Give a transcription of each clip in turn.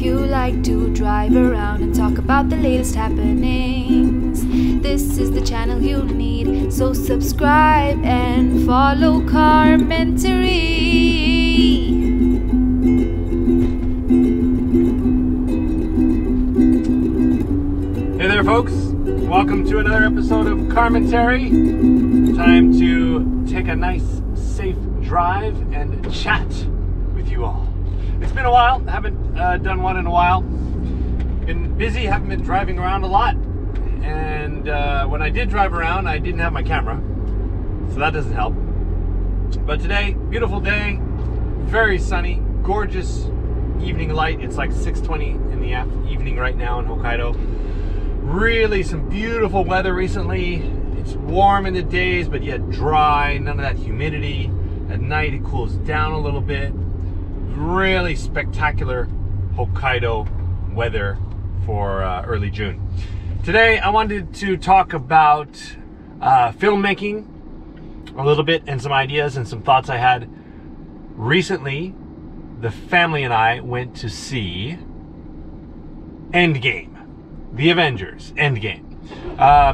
you like to drive around and talk about the latest happenings, this is the channel you need. So subscribe and follow Carmentary. Hey there folks, welcome to another episode of Carmentary. Time to take a nice safe drive and chat with you all. It's been a while, haven't done one in a while. Been busy, haven't been driving around a lot. And when I did drive around, I didn't have my camera, so that doesn't help. But today, beautiful day, very sunny, gorgeous evening light. It's like 6:20 in the evening right now in Hokkaido. Really some beautiful weather recently. It's warm in the days, but yet dry, none of that humidity. At night it cools down a little bit. Really spectacular Hokkaido weather for early June. Today I wanted to talk about filmmaking a little bit and some ideas and some thoughts I had. Recently, the family and I went to see Endgame. The Avengers, Endgame.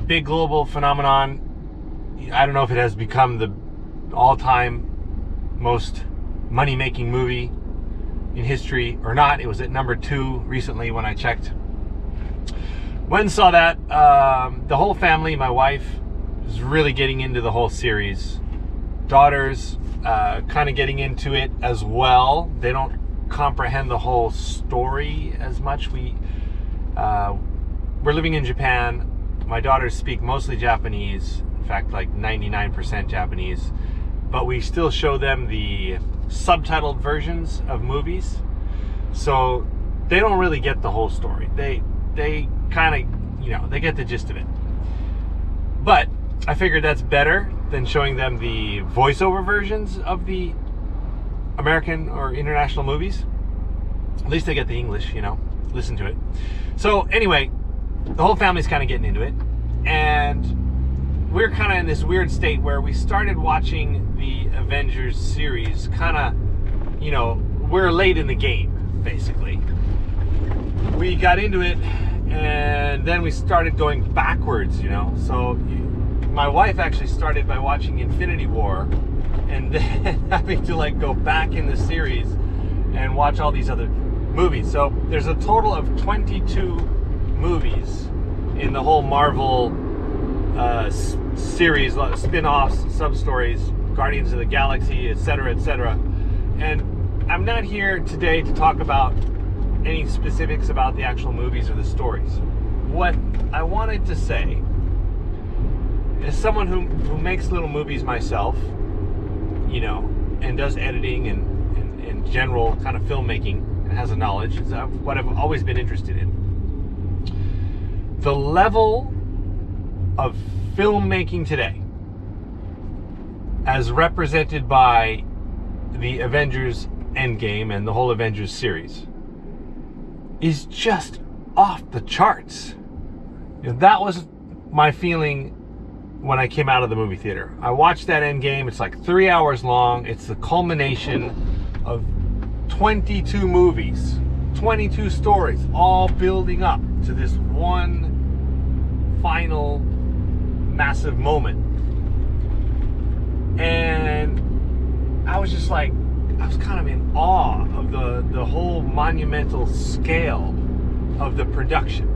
Big global phenomenon. I don't know if it has become the all-time most money-making movie in history or not. It was at number 2 recently when I checked. When saw that, the whole family, my wife, is really getting into the whole series. Daughters, kind of getting into it as well. They don't comprehend the whole story as much. We're living in Japan. My daughters speak mostly Japanese, in fact like 99% Japanese, but we still show them the subtitled versions of movies, so they don't really get the whole story. They kind of, they get the gist of it. But I figured that's better than showing them the voiceover versions of the American or international movies. At least they get the English, listen to it. So anyway, the whole family's kind of getting into it, and we're kind of in this weird state where we started watching the Avengers series kind of, we're late in the game, basically. We got into it, and then we started going backwards, So my wife actually started by watching Infinity War, and then having to go back in the series and watch all these other movies. So there's a total of 22 movies in the whole Marvel series, spin-offs, sub-stories, Guardians of the Galaxy, etc., etc. And I'm not here today to talk about any specifics about the actual movies or the stories. What I wanted to say, as someone who makes little movies myself, and does editing and general kind of filmmaking and has a knowledge, is what I've always been interested in. The level of filmmaking today, as represented by the Avengers Endgame and the whole Avengers series, is just off the charts. That was my feeling when I came out of the movie theater. I watched that Endgame. It's like 3 hours long. It's the culmination of 22 movies, 22 stories, all building up to this one final massive moment. And I was just I was kind of in awe of the whole monumental scale of the production.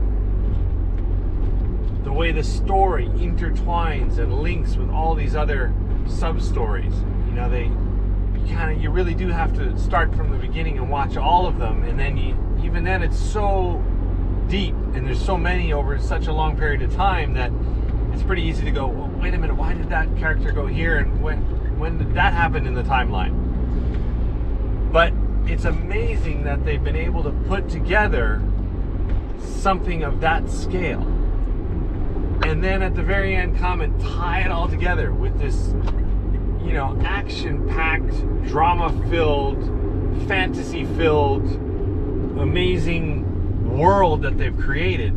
The way the story intertwines and links with all these other sub-stories. You really do have to start from the beginning and watch all of them, and then even then it's so deep and there's so many over such a long period of time that it's pretty easy to go, well, wait a minute, why did that character go here, and when did that happen in the timeline? But it's amazing that they've been able to put together something of that scale, and then at the very end come and tie it all together with this action-packed, drama-filled, fantasy-filled, amazing world that they've created,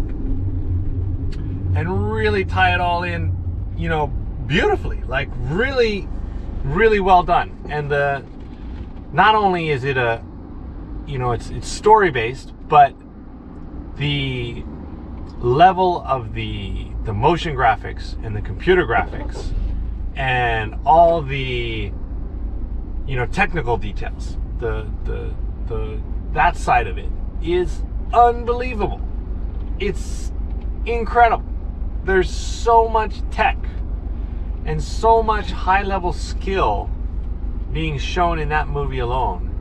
and really tie it all in, beautifully. Really, really well done. And not only is it a you know, it's story based, but the level of the motion graphics and the computer graphics and all the, you know, technical details, that side of it is unbelievable. It's incredible. There's so much tech and so much high-level skill being shown in that movie alone.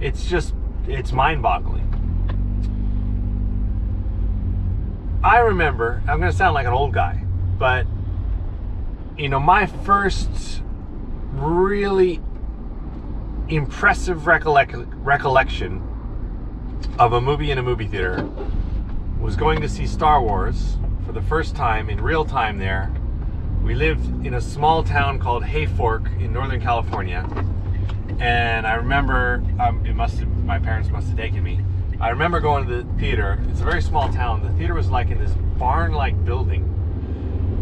It's mind-boggling. I remember, I'm going to sound like an old guy, but, you know, my first really impressive recollection of a movie in a movie theater was going to see Star Wars for the first time in real time there. We lived in a small town called Hayfork in Northern California, and I remember my parents must have taken me. I remember going to the theater. It's a very small town. The theater was like in this barn-like building,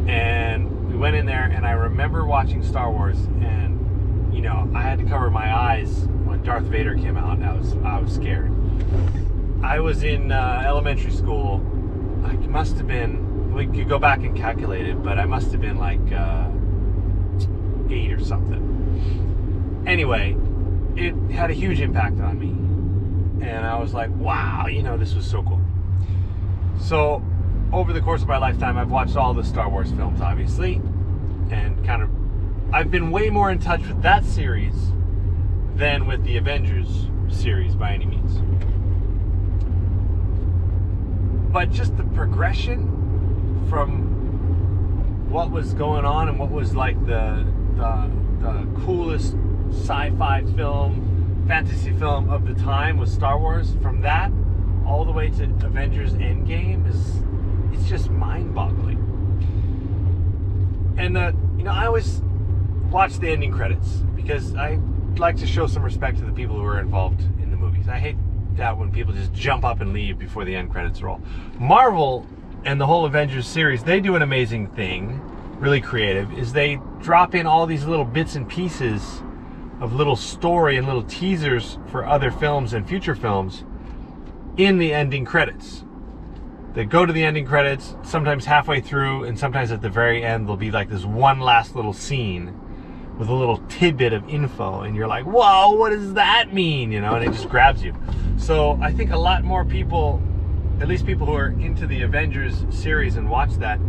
and we went in there, and I remember watching Star Wars, and, you know, I had to cover my eyes when Darth Vader came out. I was scared. I was in elementary school. I must have been, we could go back and calculate it, but I must have been like 8 or something. Anyway, it had a huge impact on me. And I was like, wow, you know, this was so cool. So over the course of my lifetime, I've watched all the Star Wars films, obviously, and I've been way more in touch with that series than with the Avengers series by any means. But just the progression from what was going on and what was like the coolest sci-fi film, fantasy film of the time was Star Wars. From that all the way to Avengers Endgame it's just mind-boggling. And you know, I always watch the ending credits because I like to show some respect to the people who are involved in the movies. I hate that when people just jump up and leave before the end credits roll. Marvel and the whole Avengers series, they do an amazing thing, really creative, is they drop in all these little bits and pieces of little story and little teasers for other films and future films in the ending credits. They go to the ending credits, sometimes halfway through, and sometimes at the very end there'll be like this one last little scene with a little tidbit of info, and you're like, whoa, what does that mean? You know, and it just grabs you. So I think a lot more people, at least people who are into the Avengers series and watch that,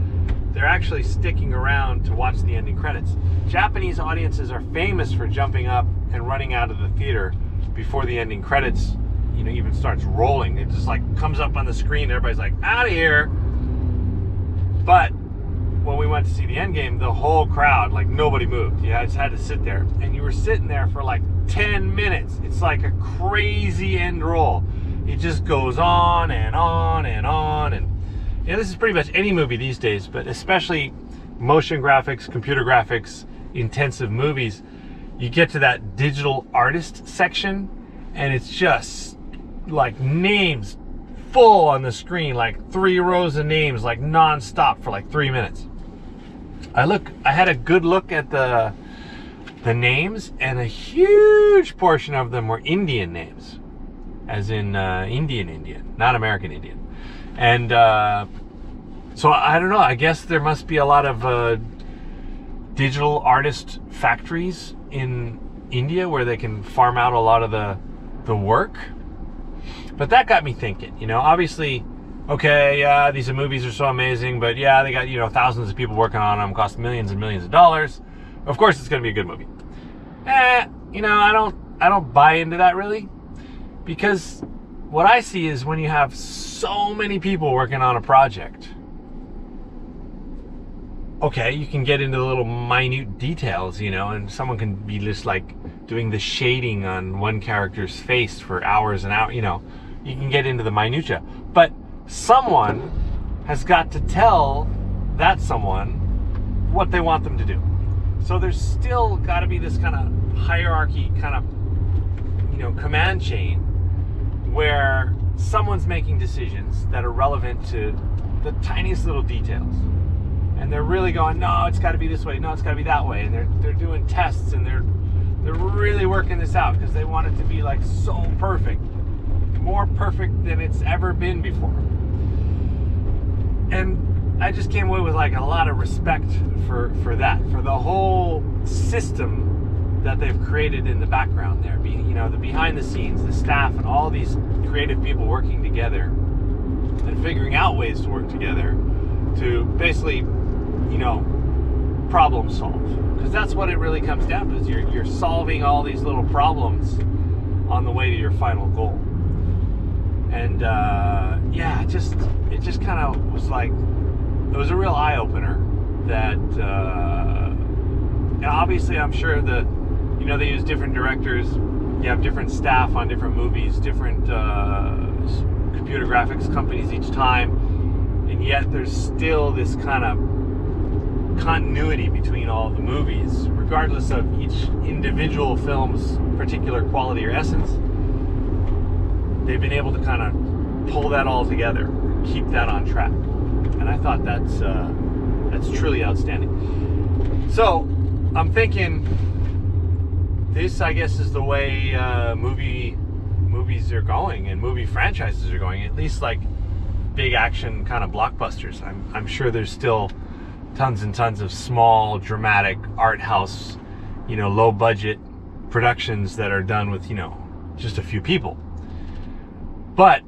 they're actually sticking around to watch the ending credits. Japanese audiences are famous for jumping up and running out of the theater before the ending credits, you know, even starts rolling. It just like comes up on the screen, everybody's like, out of here. But when we went to see the Endgame, the whole crowd, like nobody moved. You just had to sit there, and you were sitting there for like 10 minutes. It's like a crazy end roll. It just goes on and on and on. And you know, this is pretty much any movie these days, but especially motion graphics, computer graphics, intensive movies. You get to that digital artist section, and it's just like names full on the screen, like 3 rows of names, like non-stop for like 3 minutes. I had a good look at the names, and a huge portion of them were Indian names, as in Indian, not American Indian. And so I don't know, I guess there must be a lot of digital artist factories in India where they can farm out a lot of the work. But that got me thinking, you know, obviously, okay, yeah, these movies are so amazing, but yeah, they got, you know, thousands of people working on them, cost millions and millions of dollars. Of course it's going to be a good movie. You know, I don't buy into that really, because what I see is when you have so many people working on a project, okay, you can get into the little minute details, you know, and someone can be just like doing the shading on one character's face for hours and hours, you know, you can get into the minutia. But someone has got to tell that someone what they want them to do. So there's still got to be this kind of hierarchy, kind of, you know, command chain where someone's making decisions that are relevant to the tiniest little details. And they're really going, no, it's got to be this way, no, it's got to be that way. And they're doing tests, and they're really working this out because they want it to be like so perfect. more perfect than it's ever been before. And I just came away with like a lot of respect for that, for the whole system that they've created in the background there. You know, the behind the scenes, the staff, and all these creative people working together and figuring out ways to work together to basically, you know, problem solve. Because that's what it really comes down to, is you're solving all these little problems on the way to your final goal. And yeah, it just kind of was like, it was a real eye-opener that, and obviously I'm sure they use different directors, you have different staff on different movies, different computer graphics companies each time, and yet there's still this kind of continuity between all the movies, regardless of each individual film's particular quality or essence. They've been able to kind of pull that all together, keep that on track. And I thought that's truly outstanding. So I'm thinking this, I guess, is the way movies are going and movie franchises are going. At least like big action kind of blockbusters. I'm sure there's still tons and tons of small, dramatic, art house, low budget productions that are done with, just a few people. But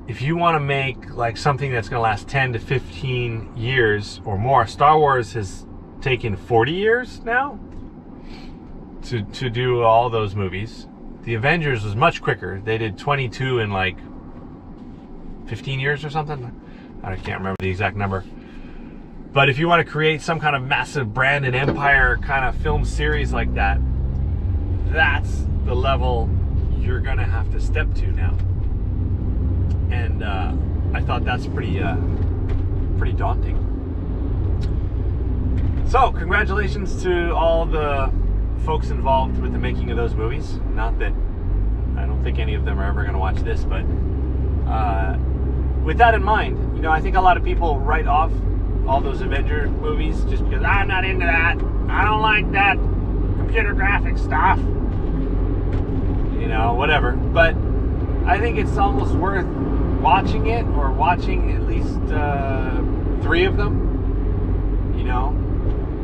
if you want to make like something that's going to last 10 to 15 years or more, Star Wars has taken 40 years now to do all those movies. The Avengers was much quicker. They did 22 in like 15 years or something. I can't remember the exact number. But if you want to create some kind of massive brand and empire kind of film series like that, that's the level you're going to have to step to now. And I thought that's pretty daunting. So congratulations to all the folks involved with the making of those movies. Not that I don't think any of them are ever going to watch this, but with that in mind, I think a lot of people write off all those Avenger movies just because I'm not into that. I don't like that computer graphics stuff. Whatever. But I think it's almost worth watching it, or watching at least 3 of them,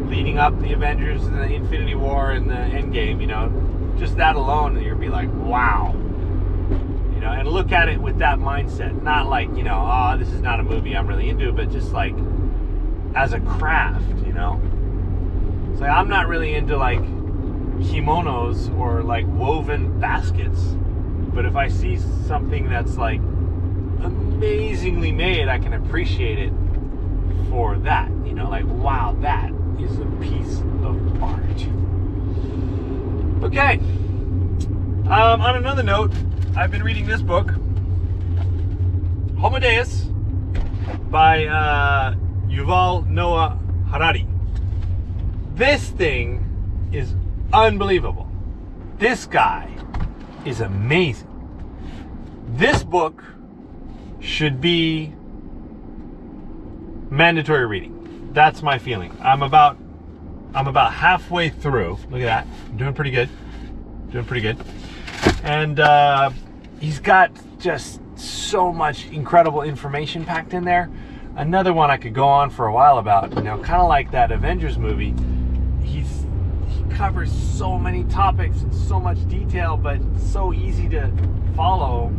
leading up the Avengers and the Infinity War and the Endgame, just that alone, and you'll be like, wow, and look at it with that mindset, not like, oh, this is not a movie I'm really into, but just like as a craft, It's like, I'm not really into like kimonos or like woven baskets, but if I see something that's like amazingly made, I can appreciate it for that, like, wow, that is a piece of art. Okay, on another note, I've been reading this book, Homo Deus, by Yuval Noah Harari. This thing is unbelievable. This guy is amazing. This book should be mandatory reading. That's my feeling. I'm about halfway through. Look at that. I'm doing pretty good. And he's got just so much incredible information packed in there. Another one I could go on for a while about, kind of like that Avengers movie. He covers so many topics in so much detail, but so easy to follow.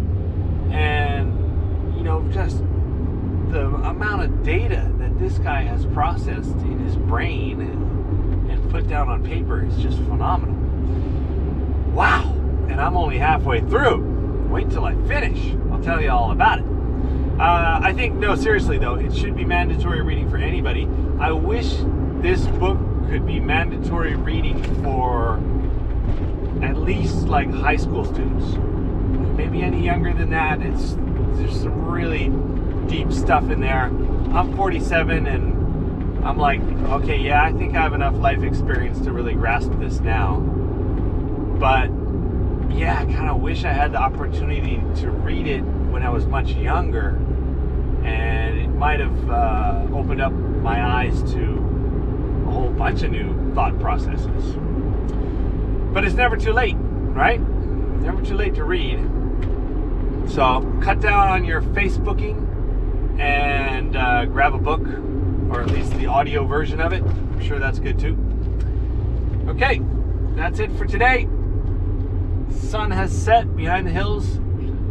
And just the amount of data that this guy has processed in his brain and put down on paper is just phenomenal. Wow. And I'm only halfway through. Wait till I finish. I'll tell you all about it. I think, no, seriously though, it should be mandatory reading for anybody. I wish this book could be mandatory reading for at least like high school students. Maybe any younger than that. There's some really deep stuff in there. I'm 47 and I'm like, okay, yeah, I think I have enough life experience to really grasp this now. But yeah, I kind of wish I had the opportunity to read it when I was much younger, and it might have opened up my eyes to a whole bunch of new thought processes. But it's never too late, right? Never too late to read. So cut down on your Facebooking and grab a book, or at least the audio version of it. I'm sure that's good too. Okay, that's it for today. Sun has set behind the hills.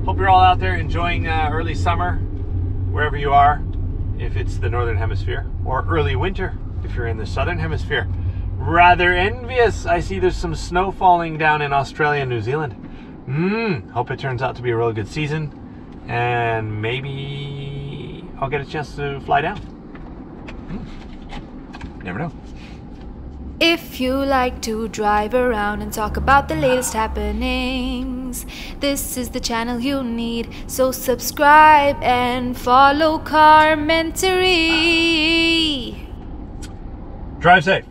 Hope you're all out there enjoying early summer, wherever you are, if it's the northern hemisphere, or early winter if you're in the southern hemisphere. Rather envious. I see there's some snow falling down in Australia and New Zealand. Hope it turns out to be a really good season, and maybe I'll get a chance to fly down. Never know. If you like to drive around and talk about the latest happenings, this is the channel you need. So subscribe and follow Carmentary. Drive safe.